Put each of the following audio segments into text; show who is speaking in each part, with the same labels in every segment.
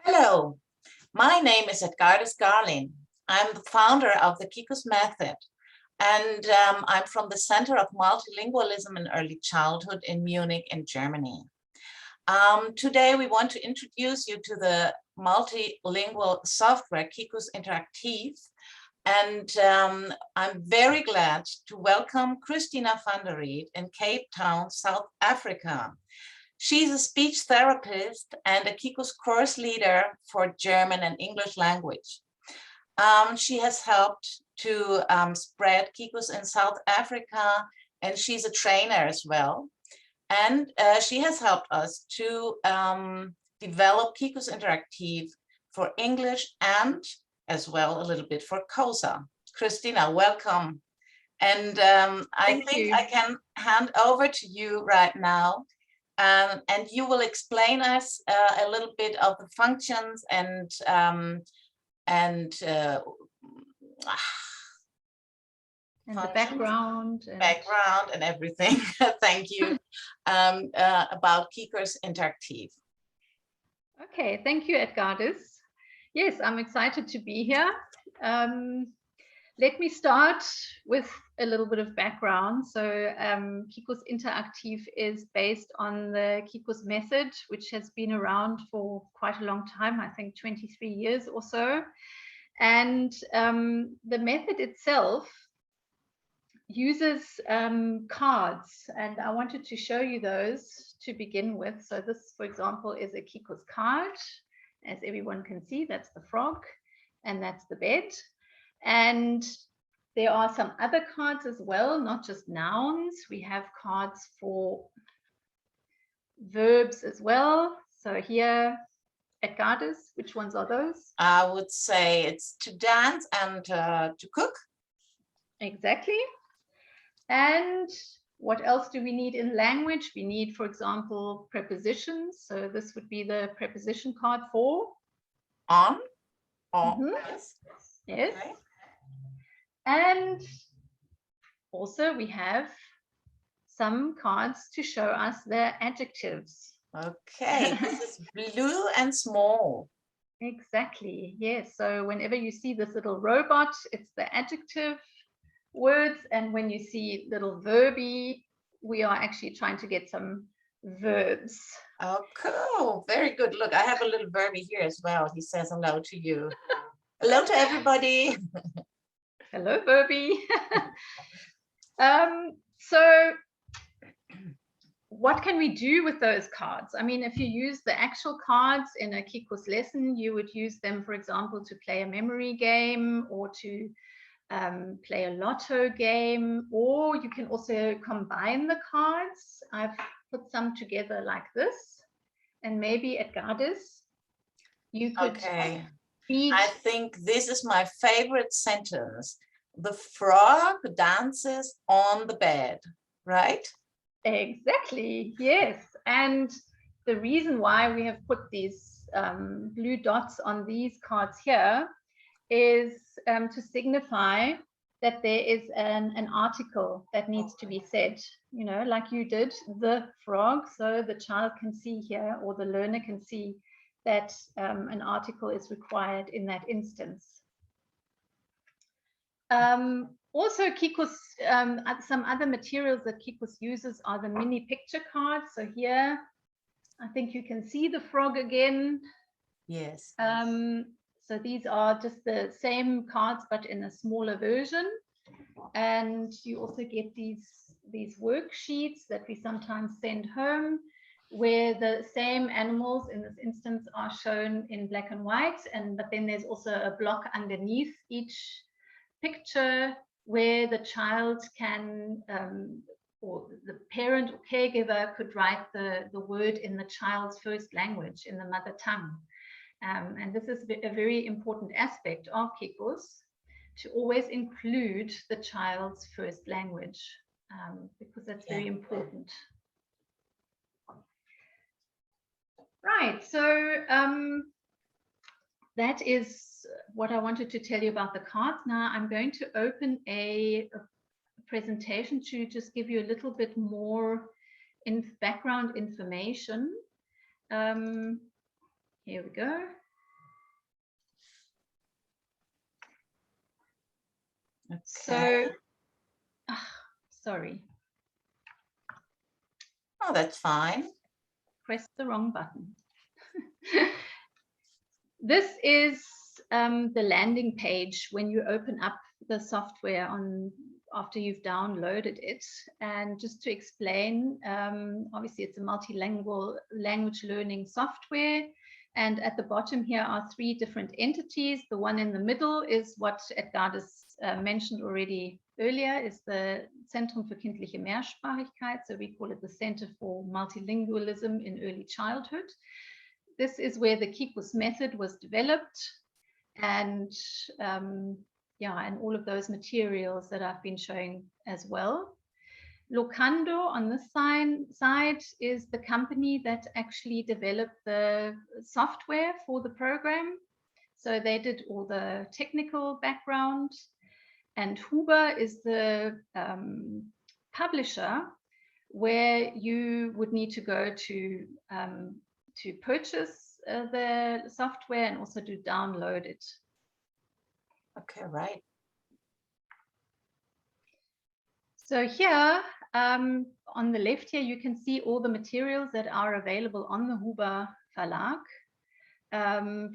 Speaker 1: Hello, my name is Edgardis Garlin. I'm the founder of the KIKUS method, and I'm from the Center of Multilingualism in Early Childhood in Munich in Germany. Today we want to introduce you to the multilingual software KIKUS interaktiv, and I'm very glad to welcome Christina van der Riet in Cape Town, South Africa. She's a speech therapist and a KIKUS course leader for German and English language. She has helped to spread KIKUS in South Africa, and she's a trainer as well. And she has helped us to develop KIKUS interaktiv for English and as well a little bit for COSA. Christina, welcome. And I think I can hand over to you right now. And you will explain us a little bit of the functions and the background and everything. Thank you. About KIKUS interaktiv.
Speaker 2: Okay, thank you, Edgardis. Yes, I'm excited to be here. Let me start with a little bit of background. So KIKUS interaktiv is based on the KIKUS method, which has been around for quite a long time, I think 23 years or so. And the method itself uses cards, and I wanted to show you those to begin with. So this, for example, is a KIKUS card. As everyone can see, that's the frog, and that's the bed. And there are some other cards as well, not just nouns. We have cards for verbs as well. So here, Edgardis, which ones are those?
Speaker 1: I would say it's to dance and to cook.
Speaker 2: Exactly. And what else do we need in language? We need, for example, prepositions. So this would be the preposition card for
Speaker 1: on.
Speaker 2: Yes.
Speaker 1: Okay.
Speaker 2: And also we have some cards to show us the adjectives.
Speaker 1: Okay, this is blue and small.
Speaker 2: Exactly, yes. So whenever you see this little robot, it's the adjective words. And when you see little verby, we are actually trying to get some verbs.
Speaker 1: Oh, cool. Very good. Look, I have a little verby here as well. He says hello to you. Hello to everybody.
Speaker 2: Hello, Verby. So what can we do with those cards? I mean, if you use the actual cards in a KIKUS lesson, you would use them, for example, to play a memory game or to play a lotto game, or you can also combine the cards. I've put some together like this, and maybe Edgardis, you could.
Speaker 1: Okay. I think this is my favorite sentence. The frog dances on the bed, right?
Speaker 2: Exactly, yes. And the reason why we have put these blue dots on these cards here is to signify that there is an article that needs to be said, you know, like you did, the frog, so the child can see here, or the learner can see that an article is required in that instance. Also, KIKUS, some other materials that KIKUS uses are the mini picture cards. So here, I think you can see the frog again.
Speaker 1: Yes.
Speaker 2: So these are just the same cards, but in a smaller version. And you also get these worksheets that we sometimes send home, where the same animals in this instance are shown in black and white, but then there's also a block underneath each picture where the child can, or the parent or caregiver could write the word in the child's first language, in the mother tongue. And this is a very important aspect of KIKUS, to always include the child's first language, because that's very important. Right, so that is what I wanted to tell you about the cards. Now I'm going to open a presentation to just give you a little bit more background information. Here we go.
Speaker 1: Okay.
Speaker 2: So, sorry.
Speaker 1: Oh, that's fine.
Speaker 2: Pressed the wrong button. This is the landing page when you open up the software after you've downloaded it. And just to explain, obviously it's a multilingual language learning software. And at the bottom here are 3 different entities. The one in the middle is what Edgardis mentioned already earlier, is the Zentrum für kindliche Mehrsprachigkeit. So we call it the Center for Multilingualism in Early Childhood. This is where the KIKUS method was developed, and and all of those materials that I've been showing as well. Locando on this side is the company that actually developed the software for the program. So they did all the technical background, and Huber is the publisher, where you would need to go to purchase the software and also to download it.
Speaker 1: Okay, right.
Speaker 2: So here on the left here, you can see all the materials that are available on the Huber Verlag.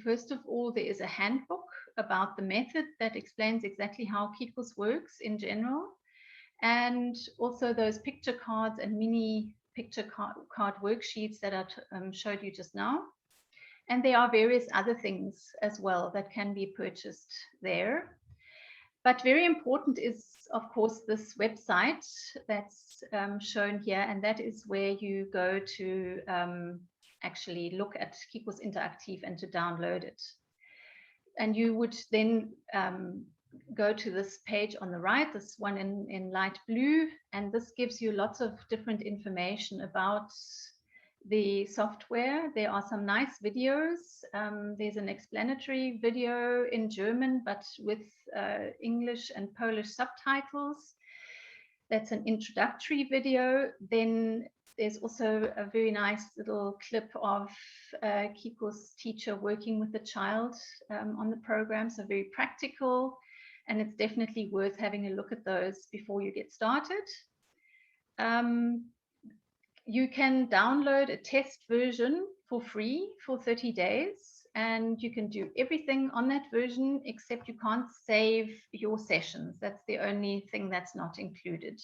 Speaker 2: First of all, there is a handbook about the method that explains exactly how KIKUS works in general, and also those picture cards and mini picture card worksheets that I showed you just now. And there are various other things as well that can be purchased there. But very important is, of course, this website that's shown here, and that is where you go to actually look at KIKUS interaktiv and to download it. And you would then go to this page on the right, this one in light blue, and this gives you lots of different information about the software. There are some nice videos. There's an explanatory video in German, but with English and Polish subtitles. That's an introductory video. Then there's also a very nice little clip of a KIKUS teacher working with the child on the program, so very practical, and it's definitely worth having a look at those before you get started. You can download a test version for free for 30 days, and you can do everything on that version, except you can't save your sessions. That's the only thing that's not included.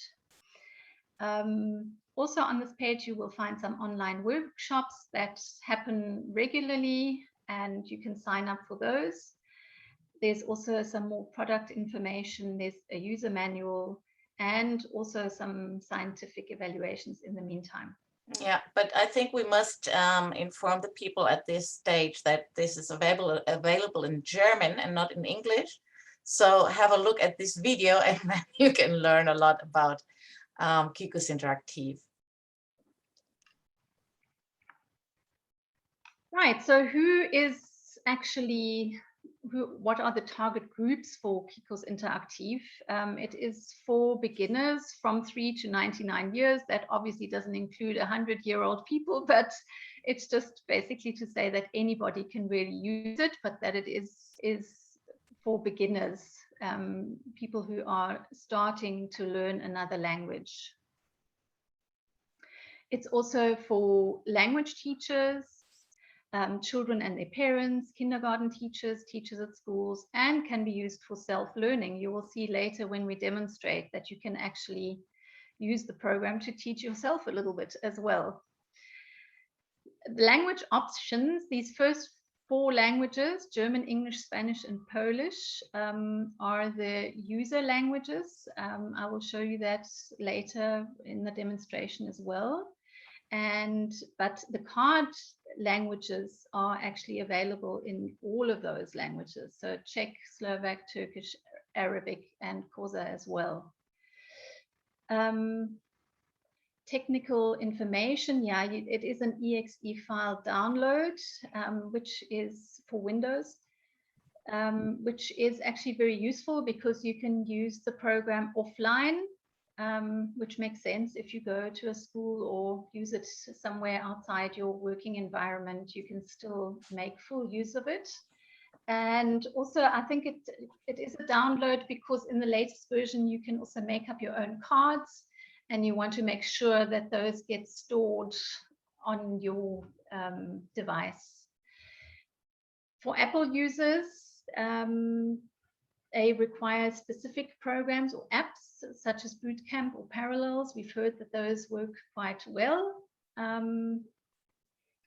Speaker 2: Also on this page, you will find some online workshops that happen regularly, and you can sign up for those. There's also some more product information. There's a user manual, and also some scientific evaluations in the meantime.
Speaker 1: Yeah, but I think we must inform the people at this stage that this is available in German and not in English. So have a look at this video, and then you can learn a lot about KIKUS interaktiv.
Speaker 2: Right, so who is actually what are the target groups for KIKUS interaktiv? It is for beginners from 3 to 99 years. That obviously doesn't include 100-year-old people, but it's just basically to say that anybody can really use it, but that it is for beginners, people who are starting to learn another language. It's also for language teachers, children and their parents, kindergarten teachers, teachers at schools, and can be used for self-learning. You will see later when we demonstrate that you can actually use the program to teach yourself a little bit as well. Language options, these first 4 languages, German, English, Spanish, and Polish, are the user languages. I will show you that later in the demonstration as well. But the card languages are actually available in all of those languages. So Czech, Slovak, Turkish, Arabic, and Xhosa as well. Technical information, yeah, it is an exe file download, which is for Windows, which is actually very useful because you can use the program offline, which makes sense. If you go to a school or use it somewhere outside your working environment, you can still make full use of it. And also, I think it is a download because in the latest version, you can also make up your own cards, and you want to make sure that those get stored on your device. For Apple users, they require specific programs or apps such as Bootcamp or Parallels. We've heard that those work quite well.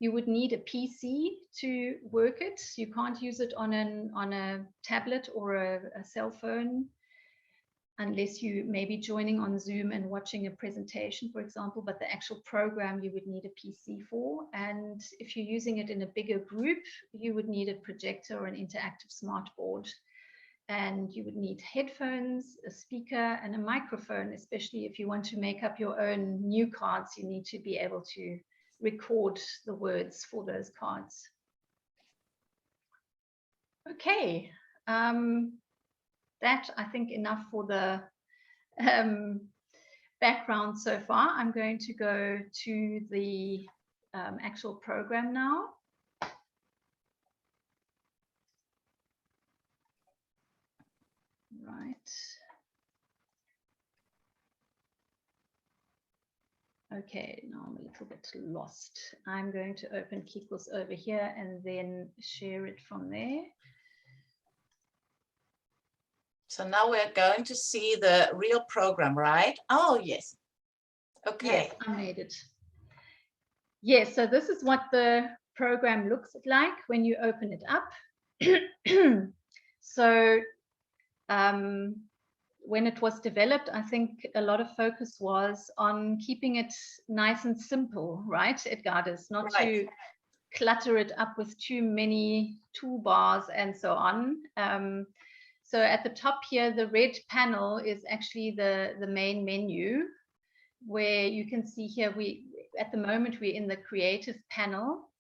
Speaker 2: You would need a PC to work it. You can't use it on a tablet or a cell phone unless you may be joining on Zoom and watching a presentation, for example, but the actual program you would need a PC for. And if you're using it in a bigger group, you would need a projector or an interactive smart board. And you would need headphones, a speaker, and a microphone, especially if you want to make up your own new cards. You need to be able to record the words for those cards. Okay, that I think enough for the background so far. I'm going to go to the actual program now. Right. Okay, now I'm a little bit lost. I'm going to open KIKUS over here and then share it from there.
Speaker 1: So now we're going to see the real program, right? Oh, yes. Okay.
Speaker 2: Yes, I made it. Yes, so this is what the program looks like when you open it up. So when it was developed, I think a lot of focus was on keeping it nice and simple, right, Edgardis? Not to clutter it up with too many toolbars and so on. So at the top here, the red panel is actually the main menu, where you can see here, at the moment we're in the creative panel,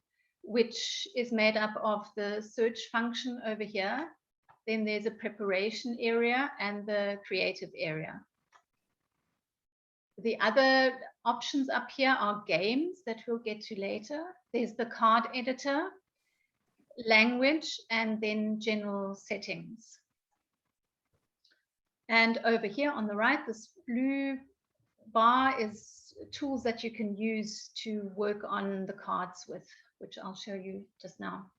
Speaker 2: which is made up of the search function over here. Then there's a preparation area and the creative area. The other options up here are games that we'll get to later. There's the card editor, language, and then general settings. And over here on the right, this blue bar is tools that you can use to work on the cards with, which I'll show you just now.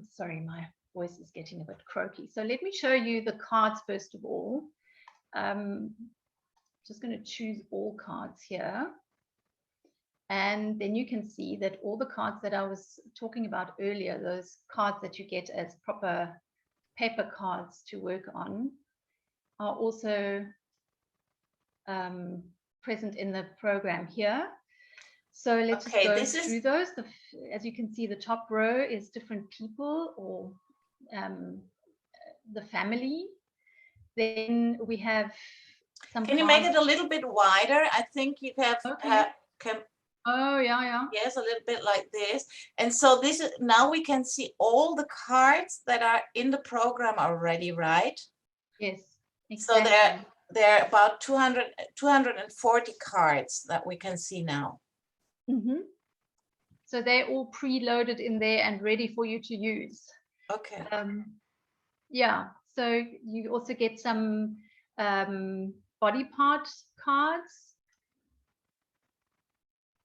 Speaker 2: Sorry, my voice is getting a bit croaky. So let me show you the cards first of all. Just going to choose all cards here. And then you can see that all the cards that I was talking about earlier, those cards that you get as proper paper cards to work on, are also present in the program here. So let's just go through those. As you can see, the top row is different people or the family. Then we have some.
Speaker 1: Can you make it a little bit wider? I think you have.
Speaker 2: Okay. Oh yeah.
Speaker 1: Yes, a little bit like this. And so this is now we can see all the cards that are in the program already, right?
Speaker 2: Yes. Exactly.
Speaker 1: So there are about 240 cards that we can see now.
Speaker 2: Mm-hmm. So they're all preloaded in there and ready for you to use.
Speaker 1: Okay.
Speaker 2: Yeah. So you also get some body part cards.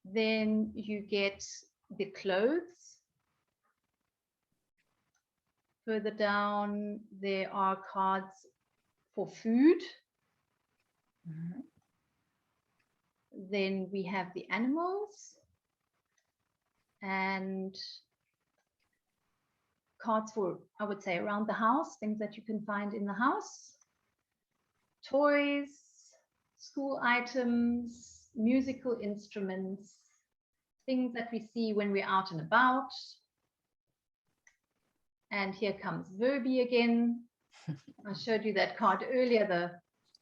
Speaker 2: Then you get the clothes. Further down, there are cards for food.
Speaker 1: Mm-hmm.
Speaker 2: Then we have the animals and cards for, I would say, around the house, things that you can find in the house, toys, school items, musical instruments, things that we see when we're out and about. And here comes Verbi again. I showed you that card earlier, the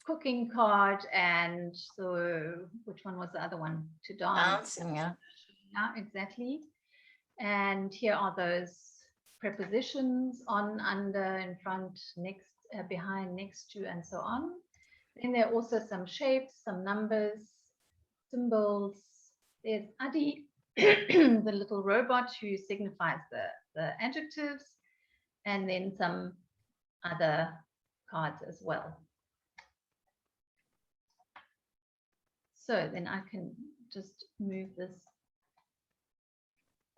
Speaker 2: cooking card, and so which one was the other one? To dance.
Speaker 1: Dancing, yeah.
Speaker 2: Yeah, exactly. And here are those prepositions: on, under, in front, next, behind, next to, and so on. Then there are also some shapes, some numbers, symbols. There's Adi, the little robot who signifies the adjectives, and then some other cards as well. So then I can just move this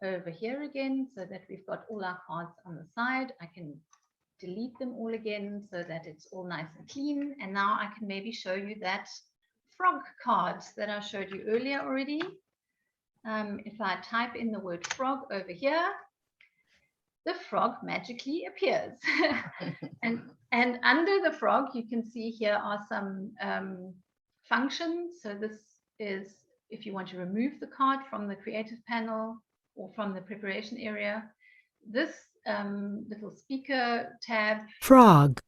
Speaker 2: over here again so that we've got all our cards on the side. I can delete them all again so that it's all nice and clean. And now I can maybe show you that frog card that I showed you earlier already. If I type in the word frog over here, the frog magically appears. and under the frog, you can see here are some functions. So this is if you want to remove the card from the creative panel or from the preparation area. This little speaker tab
Speaker 3: frog,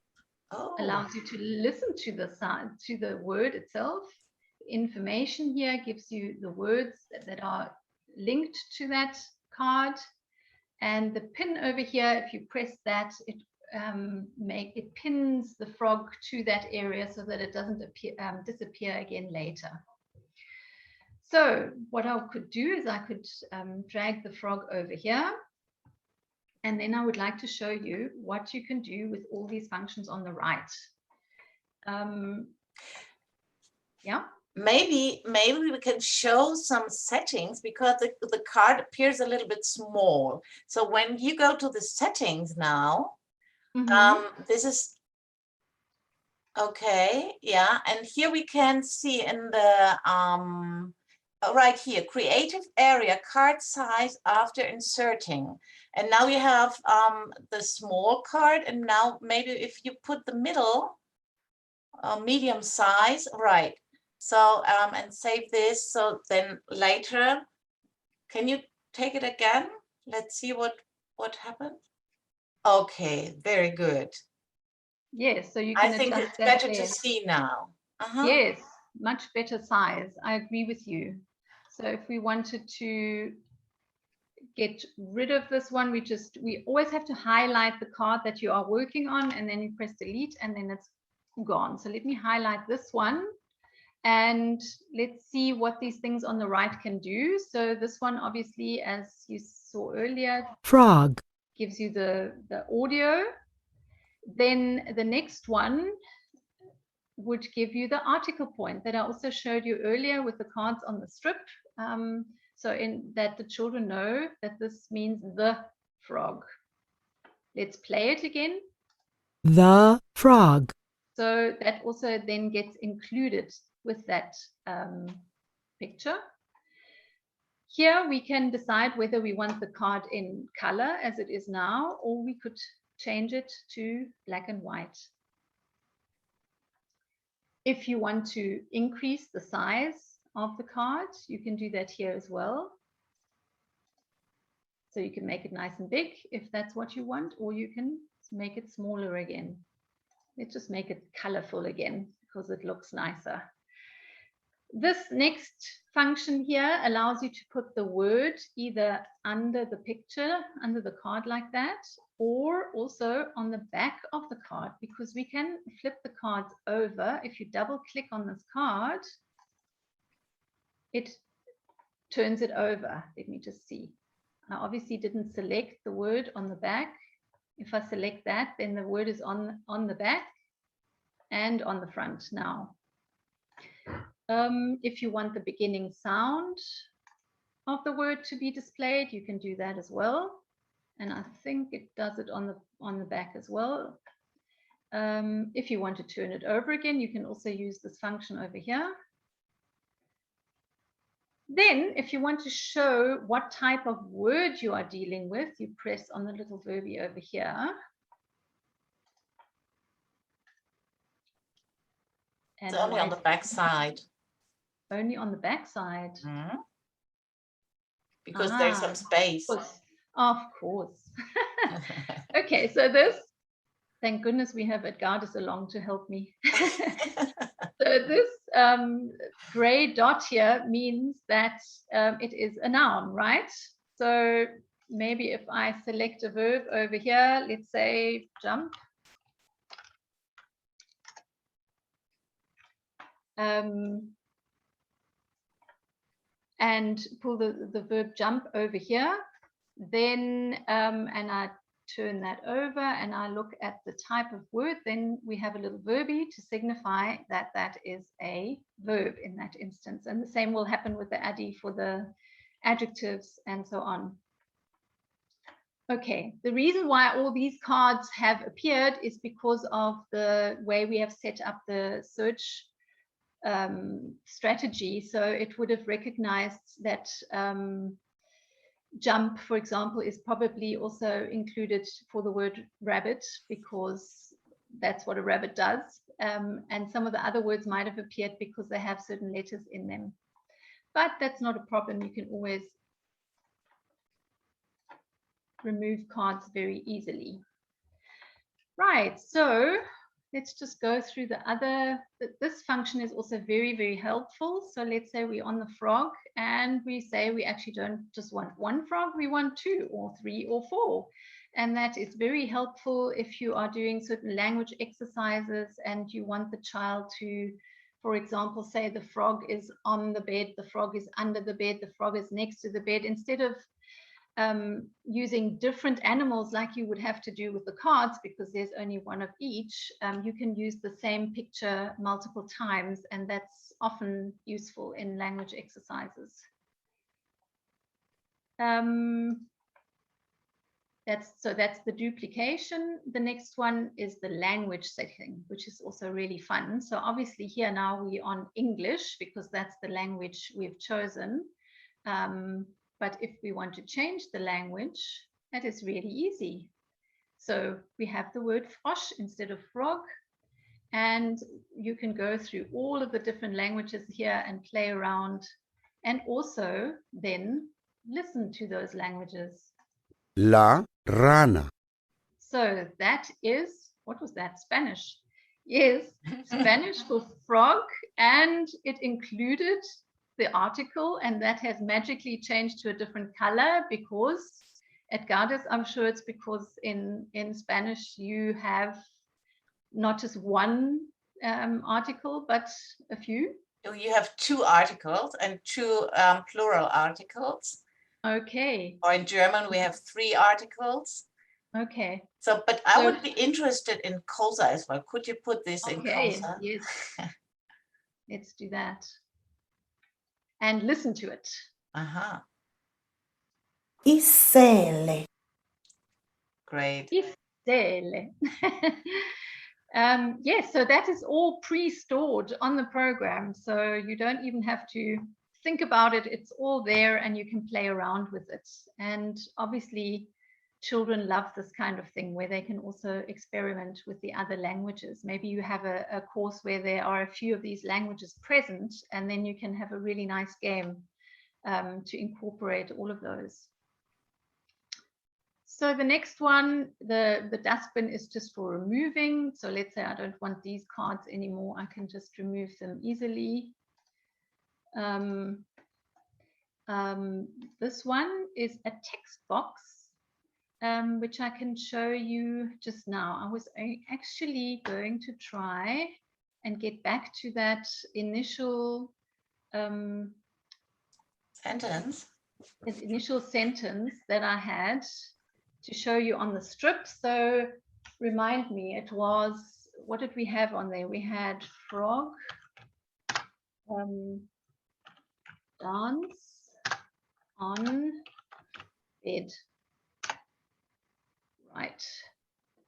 Speaker 2: allows you to listen to the sound, to the word itself. Information here gives you the words that are linked to that card. And the pin over here, if you press that, it pins the frog to that area so that it doesn't disappear again later. So what I could do is I could drag the frog over here. And then I would like to show you what you can do with all these functions on the right. Yeah.
Speaker 1: Maybe we can show some settings because the card appears a little bit small. So when you go to the settings now, this is okay. Yeah, and here we can see in the right here, creative area, card size after inserting. And now we have the small card, and now maybe if you put the middle, medium size, right. So, and save this, so then later, can you take it again? Let's see what happened. Okay, very good.
Speaker 2: Yes, so you can
Speaker 1: I think
Speaker 2: adjust
Speaker 1: it's
Speaker 2: that
Speaker 1: better
Speaker 2: there.
Speaker 1: to see now.
Speaker 2: Yes, much better size. I agree with you. So if we wanted to get rid of this one, we always have to highlight the card that you are working on, and then you press delete, and then it's gone. So let me highlight this one, and let's see what these things on the right can do. So this one, obviously, as you saw earlier,
Speaker 3: frog,
Speaker 2: gives you the audio. Then the next one would give you the article point that I also showed you earlier with the cards on the strip. So in that the children know that this means the frog. Let's play it again.
Speaker 3: the frog,
Speaker 2: So that also then gets included with that picture. Here we can decide whether we want the card in color as it is now, or we could change it to black and white. If you want to increase the size of the card, you can do that here as well. So you can make it nice and big if that's what you want, or you can make it smaller again. Let's just make it colorful again because it looks nicer. This next function here allows you to put the word either under the picture, under the card like that, or also on the back of the card, because we can flip the cards over. If you double click on this card, it turns it over. Let me just see. I obviously didn't select the word on the back. If I select that, then the word is on the back and on the front now. If you want the beginning sound of the word to be displayed, you can do that as well. And I think it does it on the back as well. If you want to turn it over again, you can also use this function over here. Then, if you want to show what type of word you are dealing with, you press on the little verby over here.
Speaker 1: And it's only on the back side.
Speaker 2: Only on the back side.
Speaker 1: Because there's some space.
Speaker 2: Of course. Okay, so this, thank goodness we have Edgardis along to help me. So this gray dot here means that it is a noun, right? So maybe if I select a verb over here, let's say jump. and pull the verb jump over here, then and I turn that over and I look at the type of word, then we have a little verby to signify that that is a verb in that instance. And the same will happen with the addy for the adjectives and so on. Okay, the reason why all these cards have appeared is because of the way we have set up the search strategy. So it would have recognized that jump, for example, is probably also included for the word rabbit, because that's what a rabbit does. And some of the other words might have appeared because they have certain letters in them. But that's not a problem. You can always remove cards very easily. Right, so let's just go through the other. This function is also very, very helpful. So let's say we're on the frog and we say we actually don't just want one frog, we want 2 or 3 or 4. And that is very helpful if you are doing certain language exercises and you want the child to, for example, say the frog is on the bed, the frog is under the bed, the frog is next to the bed. Instead of using different animals like you would have to do with the cards, because there's only one of each, you can use the same picture multiple times, and that's often useful in language exercises. That's the duplication. The next one is the language setting, which is also really fun. So obviously here now we're on English because that's the language we've chosen. But if we want to change the language, that is really easy. So we have the word frosch instead of frog, and you can go through all of the different languages here and play around, and also then listen to those languages.
Speaker 4: La rana.
Speaker 2: So that is, what was that? Spanish. Yes, Spanish for frog, and it included the article, and that has magically changed to a different color because Edgardis, I'm sure it's because in Spanish you have not just one article but a few.
Speaker 1: You have 2 articles and 2 plural articles.
Speaker 2: Okay.
Speaker 1: Or in German we have 3 articles.
Speaker 2: Okay.
Speaker 1: So, but I would be interested in Kosa as well. Could you put this in Kosa?
Speaker 2: Yes. Let's do that. And listen to it.
Speaker 5: Isele.
Speaker 1: Great.
Speaker 2: Isele. Yes, so that is all pre-stored on the program. So you don't even have to think about it. It's all there and you can play around with it. And obviously, children love this kind of thing where they can also experiment with the other languages. Maybe you have a course where there are a few of these languages present, and then you can have a really nice game to incorporate all of those. So the next one, the dustbin is just for removing. So let's say I don't want these cards anymore. I can just remove them easily. This one is a text box, which I can show you just now. I was actually going to try and get back to that initial
Speaker 1: sentence
Speaker 2: that I had to show you on the strip. So remind me, it was, what did we have on there? We had frog, dance on bed. Right.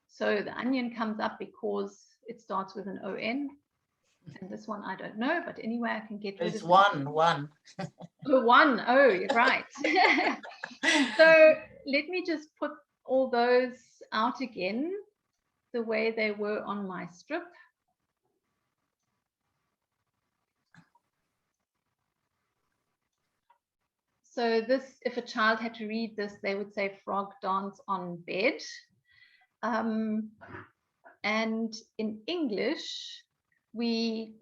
Speaker 2: So the onion comes up because it starts with an O-N. And this one I don't know, but anyway, I can get rid of it.
Speaker 1: It's one.
Speaker 2: Oh, one. Oh, you're right. So let me just put all those out again the way they were on my strip. So this, if a child had to read this, they would say frog dance on bed. And in English, we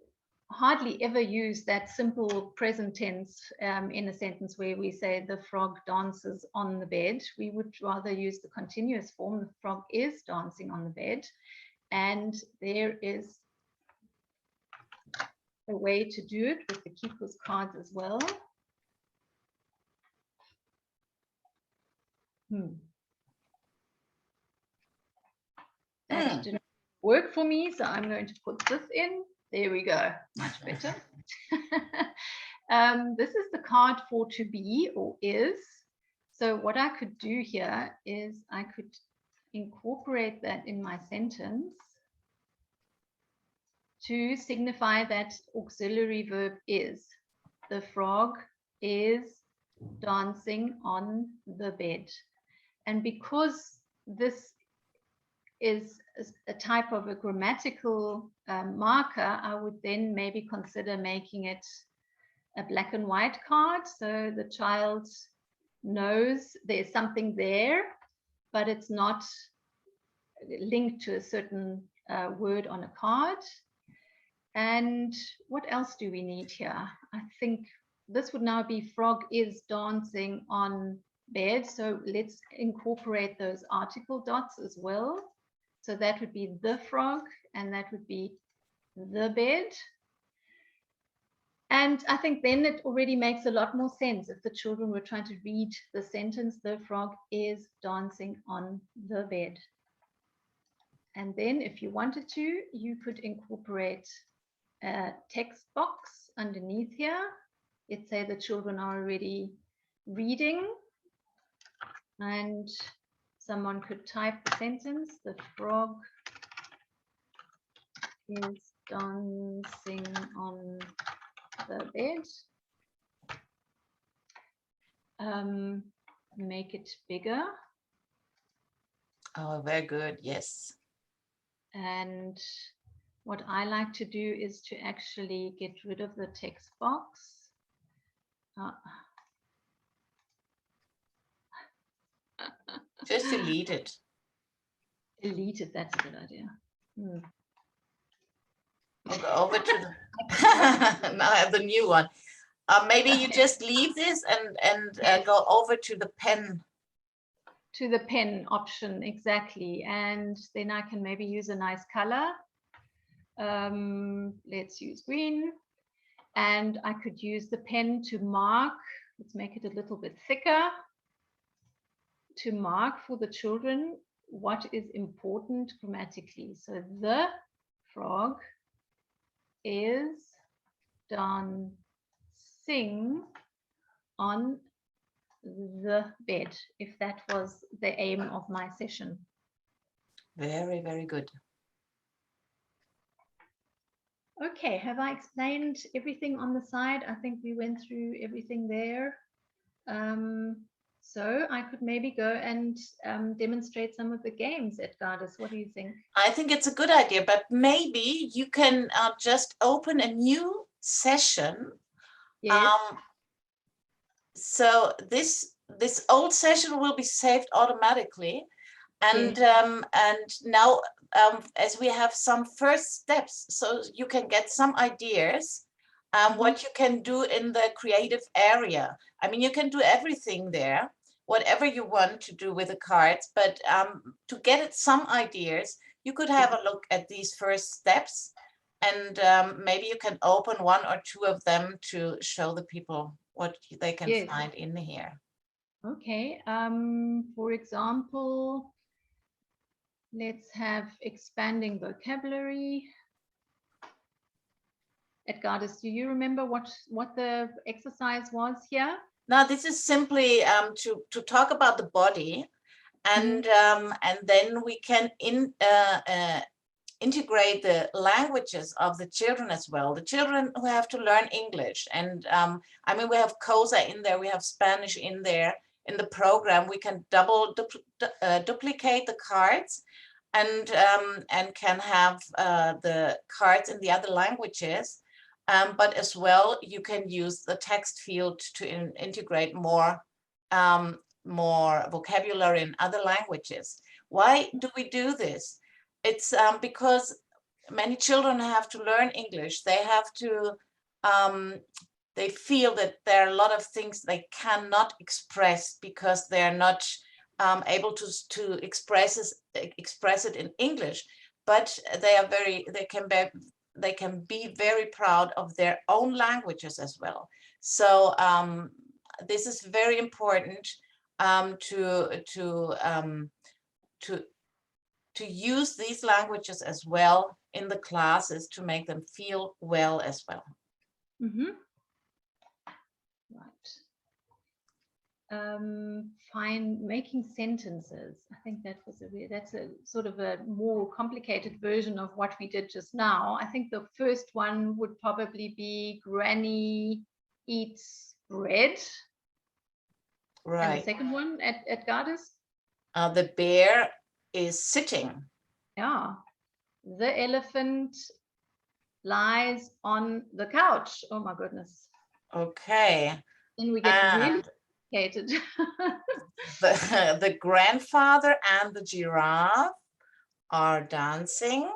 Speaker 2: hardly ever use that simple present tense in a sentence where we say the frog dances on the bed. We would rather use the continuous form. The frog is dancing on the bed. And there is a way to do it with the KIKUS cards as well. That didn't work for me, so I'm going to put this in. There we go, much better. This is the card for to be or is. So what I could do here is I could incorporate that in my sentence to signify that auxiliary verb is. The frog is dancing on the bed. And because this is a type of a grammatical marker, I would then maybe consider making it a black and white card, so the child knows there's something there, but it's not linked to a certain word on a card. And what else do we need here? I think this would now be frog is dancing on bed, so let's incorporate those article dots as well. So that would be the frog, and that would be the bed. And I think then it already makes a lot more sense if the children were trying to read the sentence, the frog is dancing on the bed. And then if you wanted to, you could incorporate a text box underneath here. Let's say the children are already reading, and someone could type the sentence, the frog is dancing on the bed. Make it bigger.
Speaker 1: Oh, very good. Yes.
Speaker 2: And what I like to do is to actually get rid of the text box.
Speaker 1: Just delete it.
Speaker 2: Delete it, that's a good idea.
Speaker 1: We'll go over to the now I have the new one. Maybe you just leave this and go over to the pen.
Speaker 2: To the pen option, exactly. And then I can maybe use a nice color. Let's use green. And I could use the pen to mark. Let's make it a little bit thicker. To mark for the children what is important grammatically. So the frog is dancing on the bed, if that was the aim of my session.
Speaker 1: Very, very good.
Speaker 2: Okay, have I explained everything on the side? I think we went through everything there. So I could maybe go and demonstrate some of the games, Edgardis. What do you think?
Speaker 1: I think it's a good idea, but maybe you can just open a new session.
Speaker 2: Yes.
Speaker 1: So this old session will be saved automatically, and now as we have some first steps, so you can get some ideas what you can do in the creative area. I mean, you can do everything there, whatever you want to do with the cards, but to get it some ideas, you could have a look at these first steps, and maybe you can open one or two of them to show the people what they can find in here.
Speaker 2: Okay, for example, let's have expanding vocabulary. Edgardis, do you remember what the exercise was here?
Speaker 1: Now, this is simply to talk about the body, and then we can integrate the languages of the children as well. The children who have to learn English, and I mean, we have Cosa in there, we have Spanish in there. In the program, we can duplicate the cards, and can have the cards in the other languages. But as well, you can use the text field to integrate more vocabulary in other languages. Why do we do this? It's because many children have to learn English. They have to, they feel that there are a lot of things they cannot express because they're not able to express it in English. But they can be very proud of their own languages as well. So this is very important to use these languages as well in the classes to make them feel well as well.
Speaker 2: Mm-hmm. Right. Making sentences. I think that's a sort of a more complicated version of what we did just now. I think the first one would probably be Granny eats bread.
Speaker 1: Right.
Speaker 2: And the second one, Edgardis?
Speaker 1: The bear is sitting.
Speaker 2: Yeah. The elephant lies on the couch. Oh my goodness.
Speaker 1: Okay.
Speaker 2: Then we get really complicated.
Speaker 1: The grandfather and the giraffe are dancing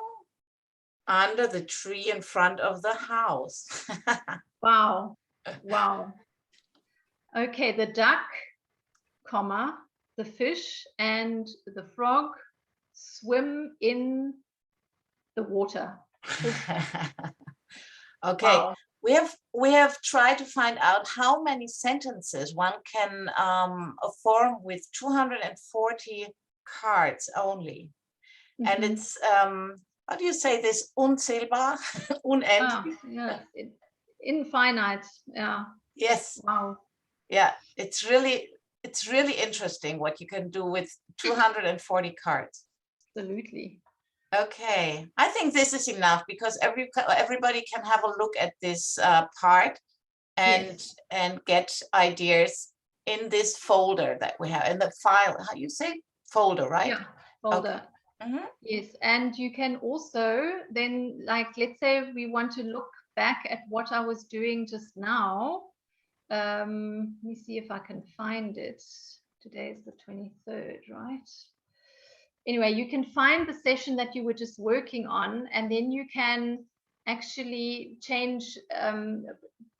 Speaker 1: under the tree in front of the house.
Speaker 2: Wow. Wow. Okay, the duck, comma, the fish and the frog swim in the water.
Speaker 1: Okay.
Speaker 2: Wow.
Speaker 1: We have tried to find out how many sentences one can form with 240 cards only.
Speaker 2: Mm-hmm.
Speaker 1: And it's how do you say this? Unzählbar, unendlich.
Speaker 2: Yeah, infinite. Yeah.
Speaker 1: Yes.
Speaker 2: Wow.
Speaker 1: Yeah, it's really interesting what you can do with 240 cards.
Speaker 2: Absolutely.
Speaker 1: Okay, I think this is enough because everybody can have a look at this part and
Speaker 2: Yes.
Speaker 1: and get ideas in this folder that we have in the file. How you say folder, right?
Speaker 2: Yeah, folder.
Speaker 1: Okay. Mm-hmm.
Speaker 2: Yes, and you can also then, like, let's say we want to look back at what I was doing just now. Let me see if I can find it. Today is the 23rd, right? Anyway, you can find the session that you were just working on, and then you can actually change,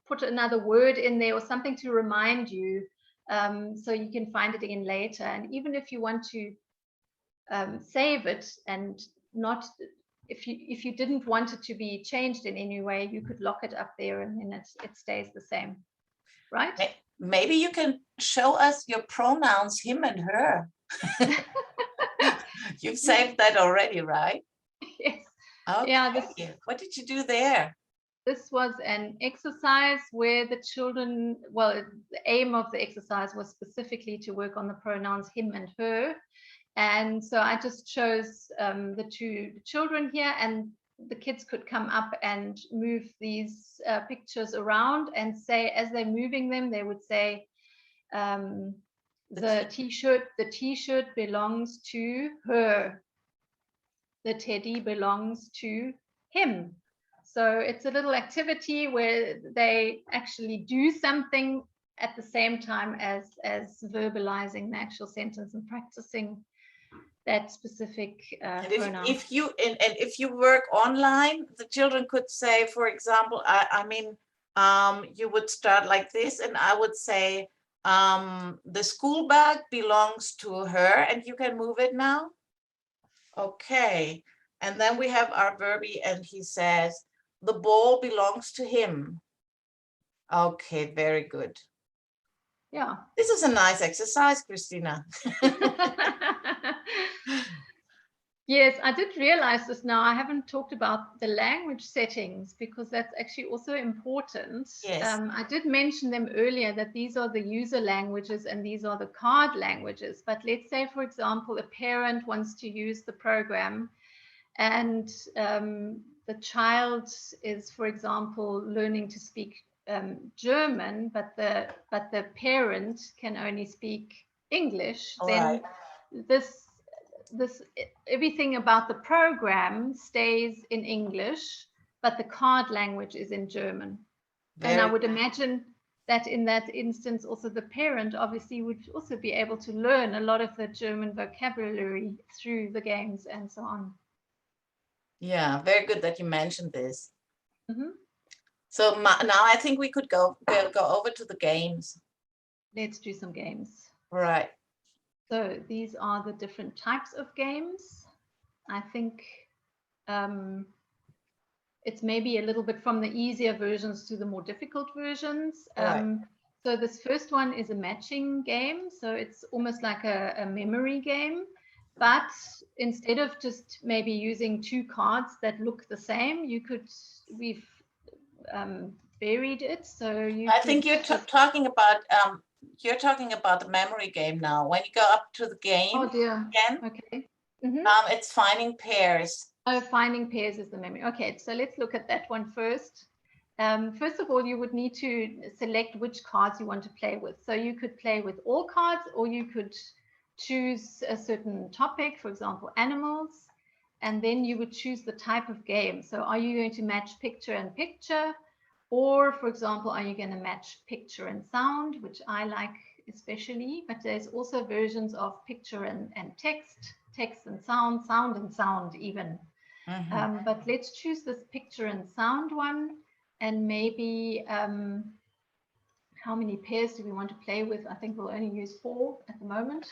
Speaker 2: put another word in there or something to remind you, so you can find it again later. And even if you want to save it and not, if you didn't want it to be changed in any way, you could lock it up there and then it stays the same, right?
Speaker 1: Maybe you can show us your pronouns, him and her. You've saved that already, right?
Speaker 2: Yes.
Speaker 1: Okay.
Speaker 2: Yeah,
Speaker 1: What did you do there?
Speaker 2: This was an exercise where the children, well, the aim of the exercise was specifically to work on the pronouns him and her. And so I just chose the two children here, and the kids could come up and move these pictures around and say, as they're moving them, they would say, the t-shirt belongs to her. The teddy belongs to him. So it's a little activity where they actually do something at the same time as verbalizing the actual sentence and practicing that specific pronoun.
Speaker 1: If you work online, the children could say, for example, you would start like this, and I would say, the school bag belongs to her, and you can move it now. Okay, and then we have our verbi, and he says, the ball belongs to him. Okay, very good.
Speaker 2: Yeah.
Speaker 1: This is a nice exercise, Christina.
Speaker 2: Yes, I did realize this now. I haven't talked about the language settings because that's actually also important.
Speaker 1: Yes.
Speaker 2: I did mention them earlier, that these are the user languages and these are the card languages. But let's say, for example, a parent wants to use the program and the child is, for example, learning to speak German, but the parent can only speak English.
Speaker 1: All
Speaker 2: then
Speaker 1: right.
Speaker 2: this everything about the program stays in English, but the card language is in German. And I would imagine that in that instance also the parent obviously would also be able to learn a lot of the German vocabulary through the games and so on.
Speaker 1: Yeah, very good that you mentioned this.
Speaker 2: Mm-hmm.
Speaker 1: So now I think we could go over to the games.
Speaker 2: Let's do some games.
Speaker 1: Right.
Speaker 2: So these are the different types of games. I think it's maybe a little bit from the easier versions to the more difficult versions.
Speaker 1: Right.
Speaker 2: So this first one is a matching game. So it's almost like a memory game, but instead of just maybe using two cards that look the same, we've varied it. So
Speaker 1: I think you're talking about the memory game now. When you go up to the game
Speaker 2: oh dear.
Speaker 1: again,
Speaker 2: Okay.
Speaker 1: it's finding pairs.
Speaker 2: Oh, finding pairs is the memory. Okay, so let's look at that one first. First of all, you would need to select which cards you want to play with. So you could play with all cards, or you could choose a certain topic, for example, animals, and then you would choose the type of game. So are you going to match picture and picture? Or, for example, are you going to match picture and sound, which I like especially, but there's also versions of picture and text and sound, sound and sound even. But let's choose this picture and sound one, and maybe how many pairs do we want to play with? I think we'll only use 4 at the moment.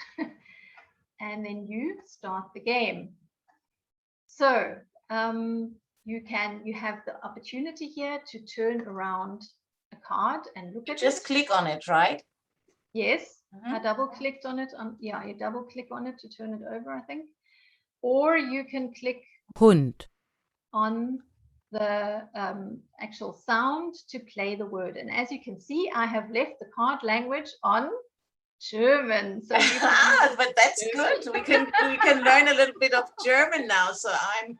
Speaker 2: And then you start the game. So you have the opportunity here to turn around a card and look at it.
Speaker 1: Just click on it, right?
Speaker 2: Yes, I double clicked on it. Yeah, you double click on it to turn it over, I think. Or you can click
Speaker 3: Hund,
Speaker 2: on the actual sound to play the word. And as you can see, I have left the card language on German. So
Speaker 1: but that's good. We can learn a little bit of German now. So I'm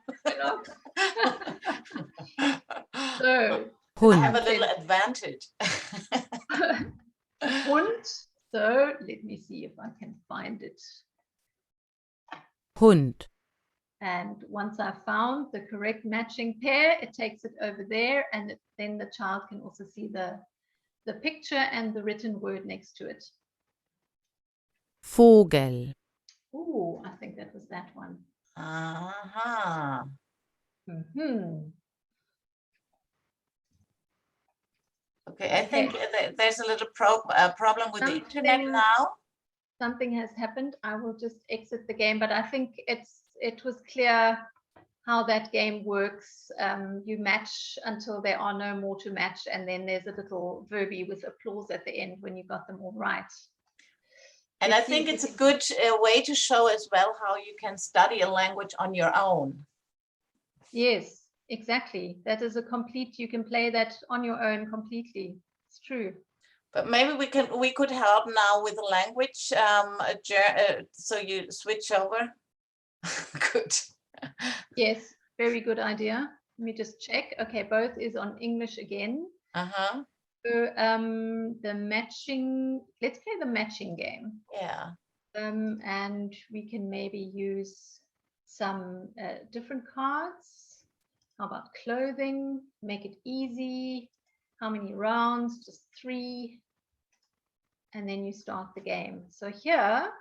Speaker 2: so
Speaker 3: Hund,
Speaker 1: I have a little advantage.
Speaker 2: Hund. So let me see if I can find it.
Speaker 3: Hund,
Speaker 2: And once I've found the correct matching pair, it takes it over there, and then the child can also see the picture and the written word next to it.
Speaker 3: Vogel,
Speaker 2: Oh, I think that was that one.
Speaker 1: Okay, I think there's a little problem with the internet now.
Speaker 2: Something has happened. I will just exit the game, but I think it was clear how that game works. You match until there are no more to match, and then there's a little verby with applause at the end when you got them all right.
Speaker 1: And I think it's a good way to show as well how you can study a language on your own.
Speaker 2: Yes, exactly. That is you can play that on your own completely. It's true.
Speaker 1: But maybe we could help now with the language. So you switch over. Good.
Speaker 2: Yes, very good idea. Let me just check. Okay, both is on English again. So the matching, let's play the matching game.
Speaker 1: Yeah.
Speaker 2: And we can maybe use some different cards. How about clothing? Make it easy. How many rounds? Just 3. And then you start the game. So here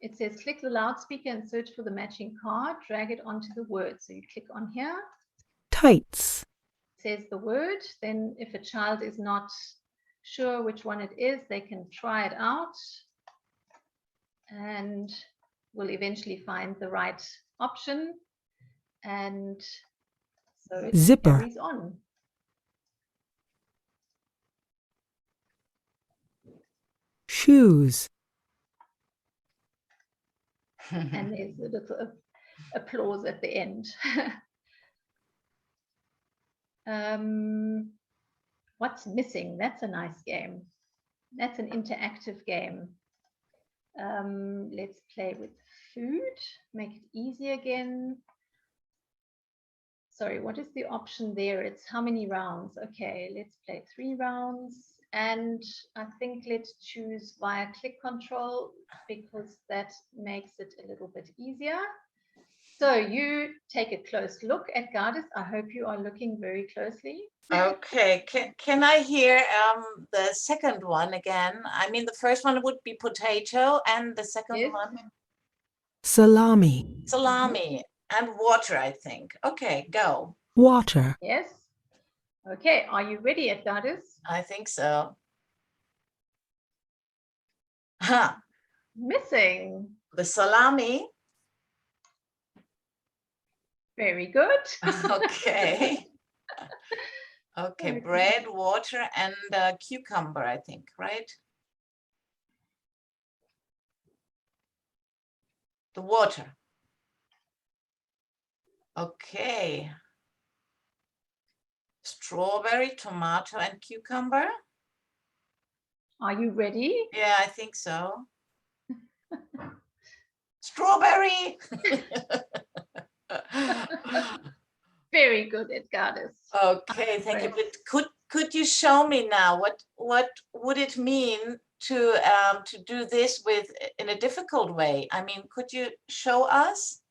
Speaker 2: it says click the loudspeaker and search for the matching card. Drag it onto the word. So you click on here.
Speaker 3: tights,
Speaker 2: Says the word. Then if a child is not sure which one it is, they can try it out and will eventually find the right option. And so it
Speaker 3: Zipper.
Speaker 2: carries on.
Speaker 3: shoes,
Speaker 2: And there's a little applause at the end. What's missing? That's a nice game. That's an interactive game. Let's play with food. Make it easy again. Sorry, what is the option there? It's how many rounds? Okay, let's play 3 rounds. And I think let's choose via click control because that makes it a little bit easier. So you take a close look at Edgardis. I hope you are looking very closely.
Speaker 1: Okay, can I hear the second one again? I mean, the first one would be potato, and the second one?
Speaker 3: salami,
Speaker 1: Salami and water, I think. Okay, go.
Speaker 3: water,
Speaker 2: Yes. Okay, are you ready, Edgardis?
Speaker 1: I think so.
Speaker 2: Missing.
Speaker 1: The salami.
Speaker 2: Very good.
Speaker 1: Okay. Okay,
Speaker 2: Very good.
Speaker 1: bread, water, and cucumber, I think, right? The water. Okay. Strawberry, tomato, and cucumber.
Speaker 2: Are you ready?
Speaker 1: Yeah, I think so. Strawberry.
Speaker 2: Very good, Edgardis.
Speaker 1: Okay, thank you. But could you show me now what would it mean to do this with in a difficult way? I mean, could you show us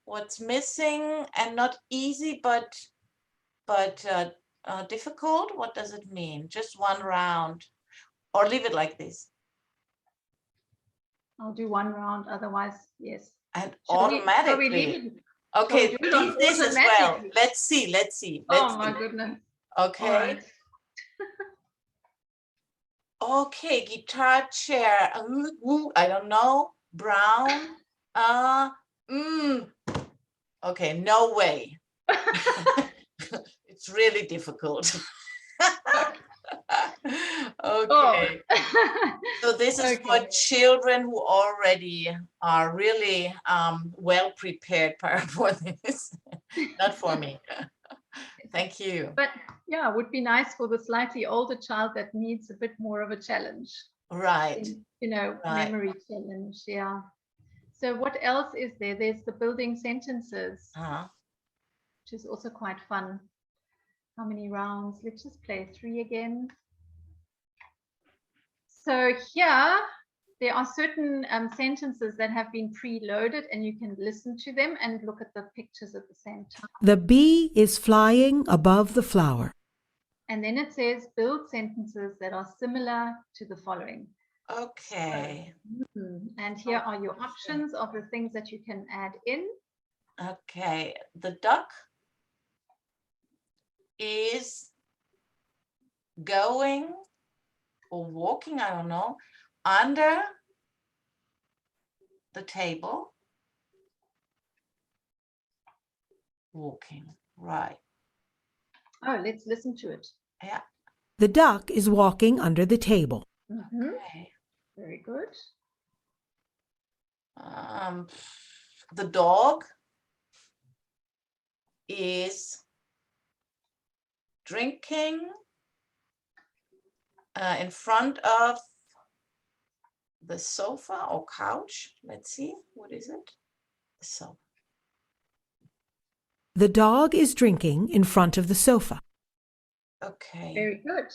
Speaker 1: what's missing and not easy but difficult? What does it mean? Just one round, or leave it like this?
Speaker 2: I'll do one round, otherwise, yes.
Speaker 1: And
Speaker 2: Shall we
Speaker 1: automatically.
Speaker 2: leave it?
Speaker 1: Okay,
Speaker 2: do it on
Speaker 1: leave this as well.
Speaker 2: automatic?
Speaker 1: Let's see. Let's
Speaker 2: Oh my
Speaker 1: see.
Speaker 2: goodness.
Speaker 1: Okay.
Speaker 2: All right.
Speaker 1: Okay, guitar chair. I don't know. Brown. Okay, no way. It's really difficult. Okay. So this is for
Speaker 2: Okay.
Speaker 1: children who already are really well prepared for this. Not for me. Thank you.
Speaker 2: But yeah, it would be nice for the slightly older child that needs a bit more of a challenge.
Speaker 1: Right.
Speaker 2: You know,
Speaker 1: Right.
Speaker 2: memory challenge. Yeah. So what else is there? There's the building sentences, which is also quite fun. How many rounds? Let's just play 3 again. So here, there are certain sentences that have been preloaded, and you can listen to them and look at the pictures at the same time.
Speaker 3: The bee is flying above the flower.
Speaker 2: And then it says build sentences that are similar to the following.
Speaker 1: Okay.
Speaker 2: And here are your options of the things that you can add in.
Speaker 1: Okay. The duck is going or walking, I don't know, under the table. Walking, right.
Speaker 2: Oh, let's listen to it.
Speaker 1: Yeah.
Speaker 3: The duck is walking under the table.
Speaker 1: Okay.
Speaker 2: Very good.
Speaker 1: The dog is drinking in front of the sofa or couch. Let's see, what is it? The sofa.
Speaker 3: The dog is drinking in front of the sofa.
Speaker 1: Okay.
Speaker 2: Very good.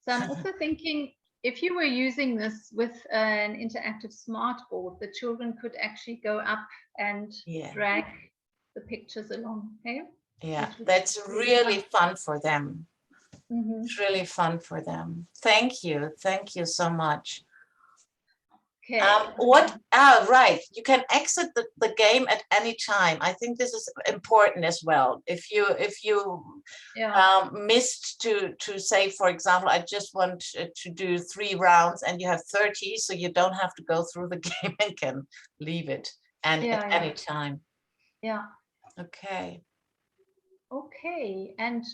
Speaker 2: So I'm also thinking, if you were using this with an interactive smart board, the children could actually go up and drag the pictures along. Okay.
Speaker 1: Yeah, that's really fun for them. It's really fun for them. Thank you. Thank you so much.
Speaker 2: Okay.
Speaker 1: Right. You can exit the game at any time. I think this is important as well. If you missed to say, for example, I just want to do 3 rounds and you have 30, so you don't have to go through the game and can leave it at any time.
Speaker 2: Yeah.
Speaker 1: Okay.
Speaker 2: Okay. And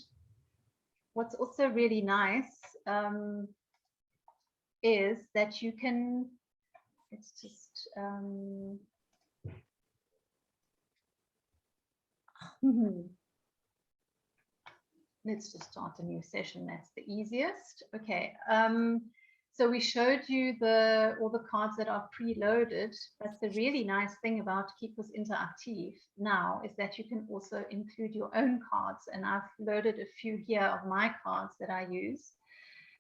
Speaker 2: what's also really nice is that you can, let's just let's just start a new session. That's the easiest. Okay. So we showed you all the cards that are preloaded, but the really nice thing about KIKUS interaktiv now is that you can also include your own cards, and I've loaded a few here of my cards that I use.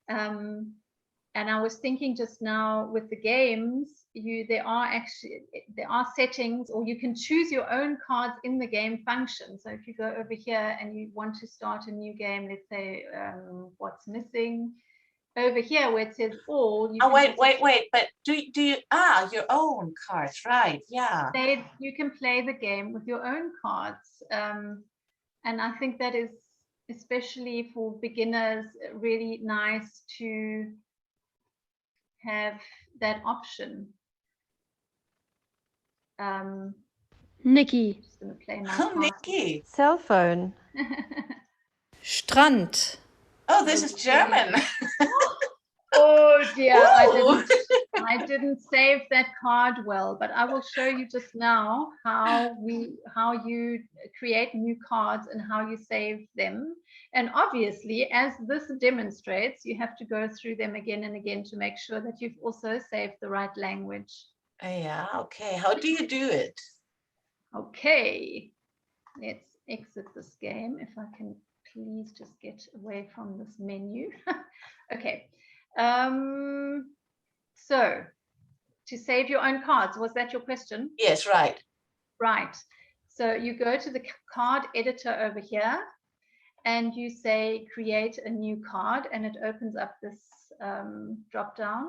Speaker 2: And I was thinking just now with the games, there are settings, or you can choose your own cards in the game function. So if you go over here and you want to start a new game, let's say what's missing, over here where it says all.
Speaker 1: Wait, but do you your own cards, right? Yeah.
Speaker 2: You can play the game with your own cards, and I think that is especially for beginners really nice to have that option.
Speaker 6: Nikki.
Speaker 2: I'm just going to play my card.
Speaker 1: Nikki.
Speaker 6: Cell phone. Strand.
Speaker 1: Oh, this is German.
Speaker 2: Oh dear,
Speaker 1: Ooh.
Speaker 2: I didn't save that card well, but I will show you just now how you create new cards and how you save them. And obviously, as this demonstrates, you have to go through them again and again to make sure that you've also saved the right language.
Speaker 1: Yeah, okay. How do you do it?
Speaker 2: Okay, let's exit this game. If I can please just get away from this menu. Okay. So to save your own cards, was that your question?
Speaker 1: Yes, right.
Speaker 2: Right. So you go to the card editor over here and you say create a new card, and it opens up this drop down.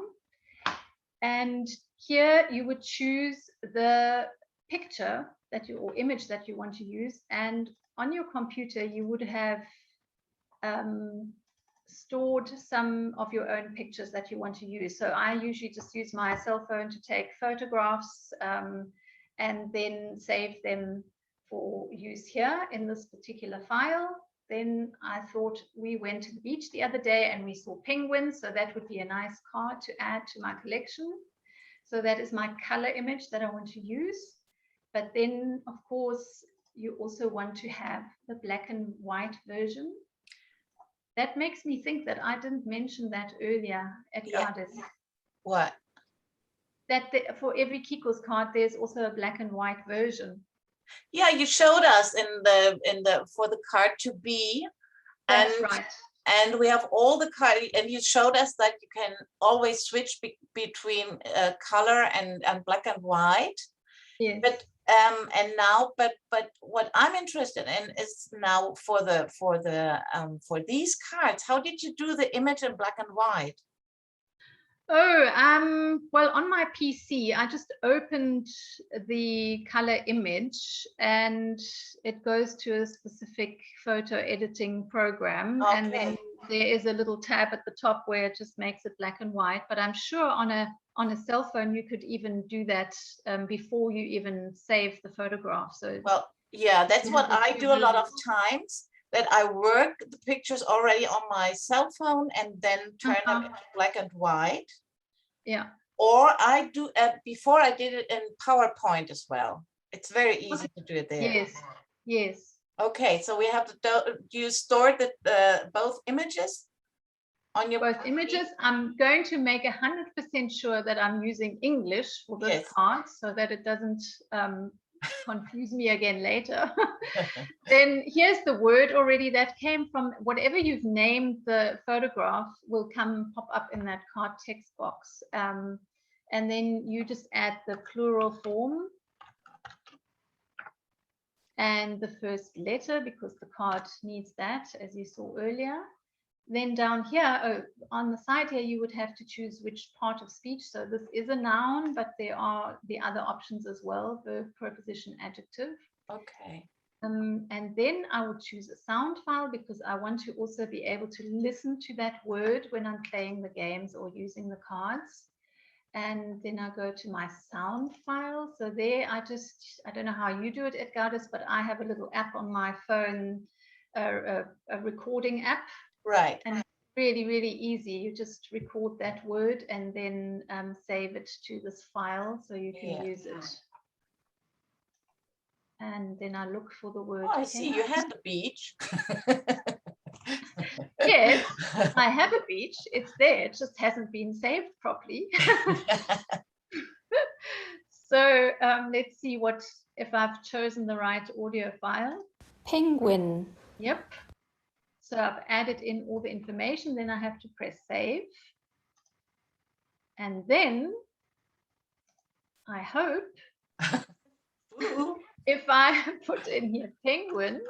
Speaker 2: And here you would choose the picture that you, or image that you want to use, and on your computer you would have stored some of your own pictures that you want to use. So I usually just use my cell phone to take photographs and then save them for use here in this particular file. Then I thought we went to the beach the other day and we saw penguins, so that would be a nice card to add to my collection. So that is my color image that I want to use. But then, of course, you also want to have the black and white version. That makes me think that I didn't mention that earlier, Edgardis.
Speaker 1: Yeah. What?
Speaker 2: That for every KIKUS card, there's also a black and white version.
Speaker 1: Yeah, you showed us in the for the card to be.
Speaker 2: That's right.
Speaker 1: And we have all the card, and you showed us that you can always switch between color and black and white.
Speaker 2: Yes.
Speaker 1: But and now, but what I'm interested in is now for these cards, how did you do the image in black and white?
Speaker 2: Oh, well, on my PC, I just opened the color image and it goes to a specific photo editing program.
Speaker 1: Okay.
Speaker 2: And then there is a little tab at the top where it just makes it black and white. But I'm sure on a cell phone, you could even do that before you even save the photograph. So,
Speaker 1: well, yeah, that's what I do a lot of times. That I work the pictures already on my cell phone and then turn them into black and white.
Speaker 2: Yeah.
Speaker 1: Or I do before I did it in PowerPoint as well. It's very easy to do it there.
Speaker 2: Yes. Yes.
Speaker 1: Okay, so we have to you stored the both images on your
Speaker 2: both images. I'm going to make 100% sure that I'm using English for this card so that it doesn't confuse me again later. Then here's the word already that came from whatever you've named the photograph will pop up in that card text box. And then you just add the plural form and the first letter because the card needs that, as you saw earlier. Then down here, on the side here, you would have to choose which part of speech. So this is a noun, but there are the other options as well, verb, preposition, adjective.
Speaker 1: Okay.
Speaker 2: And then I would choose a sound file because I want to also be able to listen to that word when I'm playing the games or using the cards. And then I go to my sound file. So there I don't know how you do it, Edgardis, but I have a little app on my phone, a recording app.
Speaker 1: Right.
Speaker 2: And it's really, really easy. You just record that word and then save it to this file so you can use it. And then I look for the word.
Speaker 1: Oh, I see you had the beach.
Speaker 2: Yes, I have a beach. It's there. It just hasn't been saved properly. So let's see if I've chosen the right audio file.
Speaker 6: Penguin.
Speaker 2: Yep. So I've added in all the information, then I have to press save. And then I hope if I put in here penguin,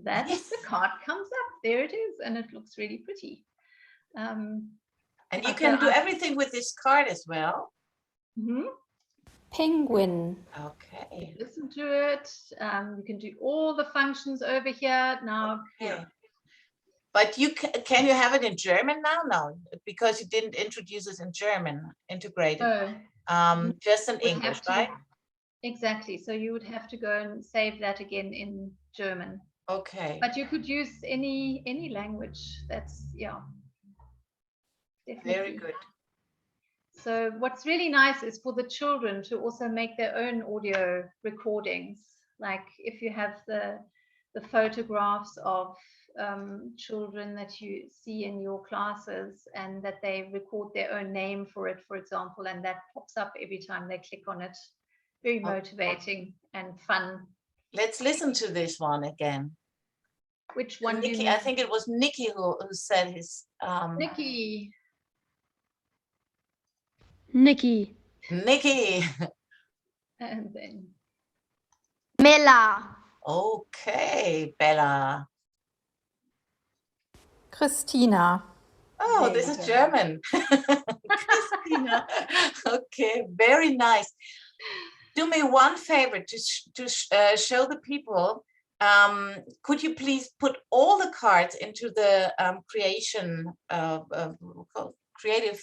Speaker 2: that the card comes up. There it is, and it looks really pretty.
Speaker 1: And you can do everything with this card as well.
Speaker 2: Mm-hmm.
Speaker 6: Penguin.
Speaker 2: Okay. Listen to it. You can do all the functions over here now.
Speaker 1: Okay. But can you have it in German now? No, because you didn't introduce it in German, integrated. Just in English, right?
Speaker 2: Exactly. So you would have to go and save that again in German.
Speaker 1: Okay.
Speaker 2: But you could use any language. That's, yeah. Definitely.
Speaker 1: Very good.
Speaker 2: So what's really nice is for the children to also make their own audio recordings. Like if you have the photographs of children that you see in your classes, and that they record their own name for it, for example, and that pops up every time they click on it. Very motivating and fun.
Speaker 1: Let's listen to this one again.
Speaker 2: Which one?
Speaker 1: Nikki, I think it was Nikki who said his.
Speaker 2: Nikki.
Speaker 7: Nikki.
Speaker 1: Nikki.
Speaker 2: And then
Speaker 7: Mela.
Speaker 1: Okay, Bella.
Speaker 6: Christina.
Speaker 1: Oh,
Speaker 2: There
Speaker 1: this
Speaker 2: you
Speaker 1: is
Speaker 2: go.
Speaker 1: German. Christina. Okay, very nice. Do me one favor to show the people. Could you please put all the cards into the creative,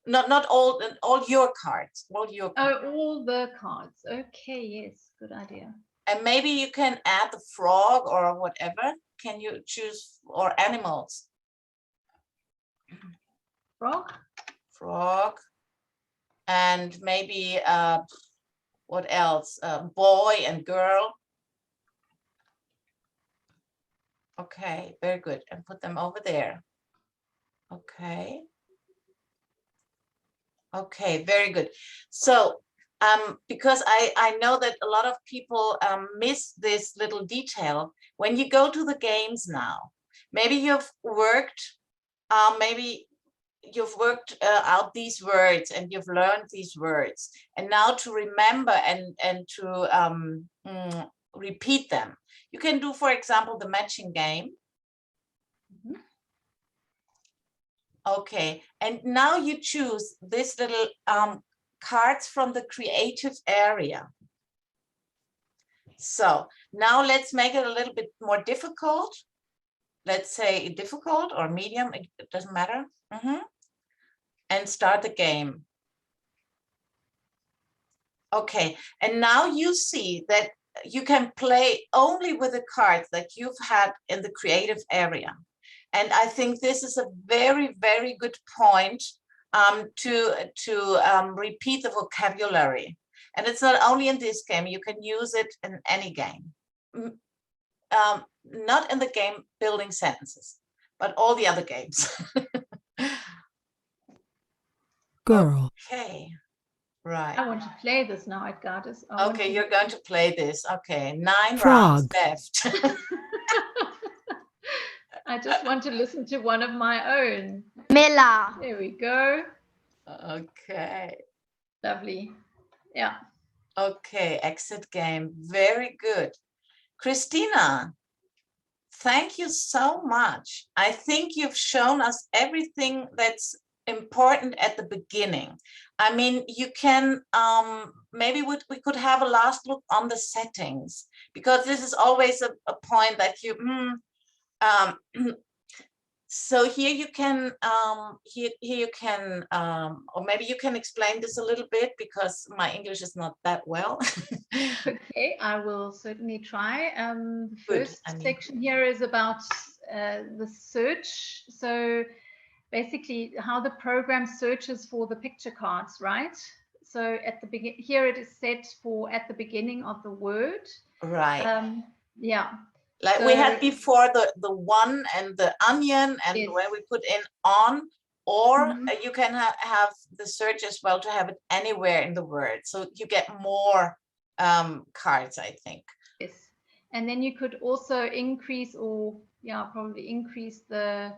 Speaker 1: not all your cards, all your cards.
Speaker 2: Oh, all the cards. Okay, yes, good idea.
Speaker 1: And maybe you can add the frog or whatever. Can you choose, or animals?
Speaker 2: Frog.
Speaker 1: Frog. And maybe what else? Boy and girl. Okay, very good. And put them over there. Okay. Okay, very good. So because I know that a lot of people miss this little detail. When you go to the games now, maybe you've worked out these words, and you've learned these words, and now to remember and to repeat them. You can do, for example, the matching game.
Speaker 2: Mm-hmm.
Speaker 1: Okay, and now you choose this little cards from the creative area. So now let's make it a little bit more difficult. Let's say difficult or medium, it doesn't matter. And start the game. Okay, and now you see that you can play only with the cards that you've had in the creative area. And I think this is a very, very good point to repeat the vocabulary. And it's not only in this game, you can use it in any game. Not in the game building sentences, but all the other games.
Speaker 3: Girl.
Speaker 1: Okay, right.
Speaker 2: I want to play this now, Edgardis.
Speaker 1: Okay, you're going to play this. Okay, 9
Speaker 3: Frog.
Speaker 1: rounds left.
Speaker 2: I just want to listen to one of my own.
Speaker 7: Mela.
Speaker 2: There we go.
Speaker 1: Okay.
Speaker 2: Lovely. Yeah.
Speaker 1: Okay, exit game. Very good. Christina, thank you so much. I think you've shown us everything that's important at the beginning. I mean, you can, maybe we could have a last look on the settings, because this is always a point that you, so here you can, here you can, or maybe you can explain this a little bit, because my English is not that well.
Speaker 2: Okay, I will certainly try. The first section here is about the search. So basically how the program searches for the picture cards, right? So at the beginning, here it is set for at the beginning of the word.
Speaker 1: Right.
Speaker 2: Yeah.
Speaker 1: Like we had before the one and the onion, and
Speaker 2: Yes.
Speaker 1: where we put in on, or you can have the search as well to have it anywhere in the word. So you get more cards, I think.
Speaker 2: Yes. And then you could also increase, or probably increase the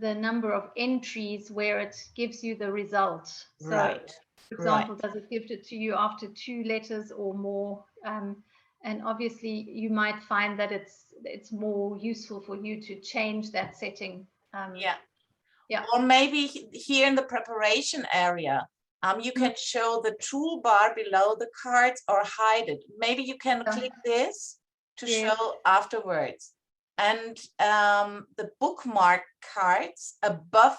Speaker 2: number of entries where it gives you the result. So,
Speaker 1: right.
Speaker 2: For example, does it give it to you after 2 letters or more? And obviously, you might find that it's more useful for you to change that setting.
Speaker 1: Yeah. Or maybe here in the preparation area, you can show the toolbar below the cards or hide it. Maybe you can click this to show afterwards. And the bookmark cards above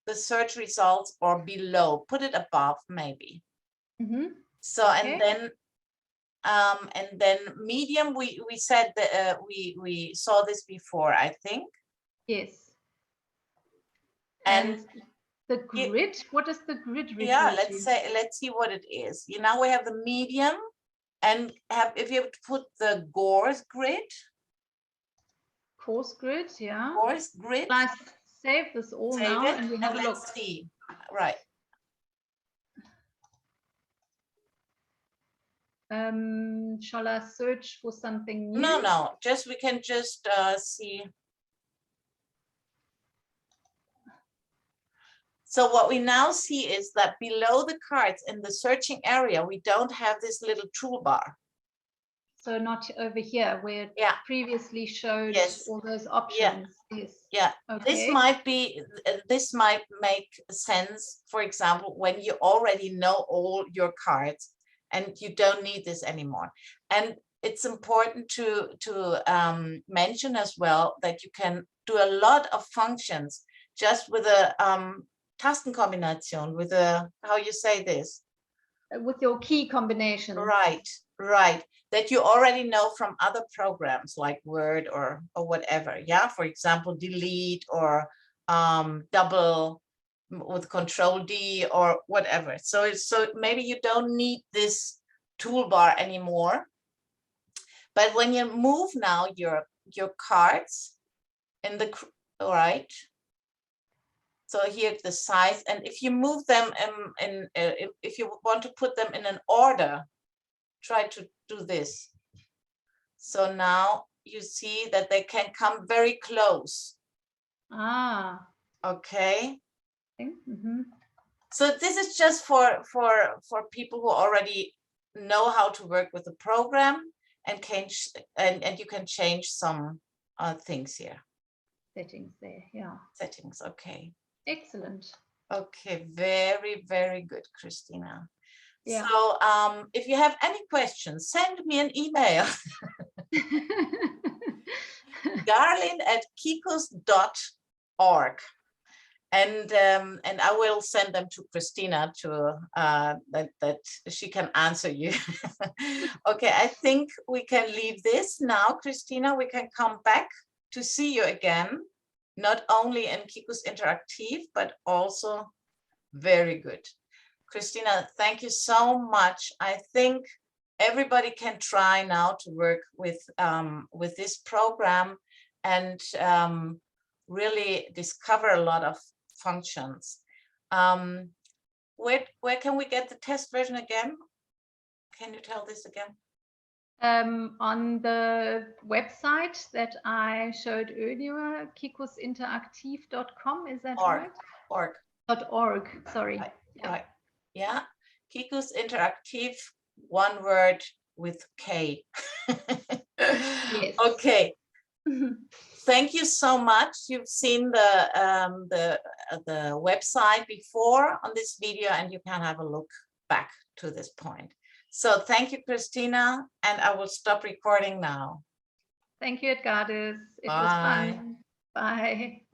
Speaker 1: the search results or below, put it above maybe. So, and then And then medium, we said that we saw this before, I think.
Speaker 2: Yes.
Speaker 1: And
Speaker 2: the grid, what does the grid refer
Speaker 1: yeah,
Speaker 2: to?
Speaker 1: let's see what it is. Now we have the medium, and if you put the coarse grid.
Speaker 2: Coarse grid, yeah.
Speaker 1: Coarse grid.
Speaker 2: Let's save this all now and we have a look.
Speaker 1: Let's see. Right.
Speaker 2: Shall I search for something new?
Speaker 1: No, we can just see. So what we now see is that below the cards in the searching area, we don't have this little toolbar.
Speaker 2: So not over here where it previously showed all those options. Yes.
Speaker 1: Yeah.
Speaker 2: Okay.
Speaker 1: This might make sense, for example, when you already know all your cards and you don't need this anymore. And it's important to mention as well that you can do a lot of functions just with a Tastenkombination, with a, how you say this?
Speaker 2: With your key combination.
Speaker 1: Right. That you already know from other programs like Word or whatever. Yeah, for example, delete or double with Control D or whatever. So maybe you don't need this toolbar anymore. But when you move now your cards in the right. So here the size, and if you move them if you want to put them in an order, try to do this. So now you see that they can come very close.
Speaker 2: Ah.
Speaker 1: Okay.
Speaker 2: Mm-hmm.
Speaker 1: So this is just for people who already know how to work with the program and you can change some things here.
Speaker 2: Settings there, yeah.
Speaker 1: Settings, okay.
Speaker 2: Excellent.
Speaker 1: Okay, very, very good, Christina.
Speaker 2: Yeah.
Speaker 1: So if you have any questions, send me an email. Garlin@kikus.org. And I will send them to Christina to that she can answer you. Okay, I think we can leave this now, Christina. We can come back to see you again, not only in KIKUS interaktiv, but also very good. Christina, thank you so much. I think everybody can try now to work with this program and really discover a lot of functions. Where can we get the test version again? Can you tell this again?
Speaker 2: On the website that I showed earlier, KIKUSinteraktiv.com, is that right? .org, sorry.
Speaker 1: Right. Yeah, KIKUS interaktiv, one word with K.
Speaker 2: Yes.
Speaker 1: Okay. Thank you so much. You've seen the website before on this video, and you can have a look back to this point. So thank you, Christina, and I will stop recording now.
Speaker 2: Thank you, Edgardis. It was fun. Bye.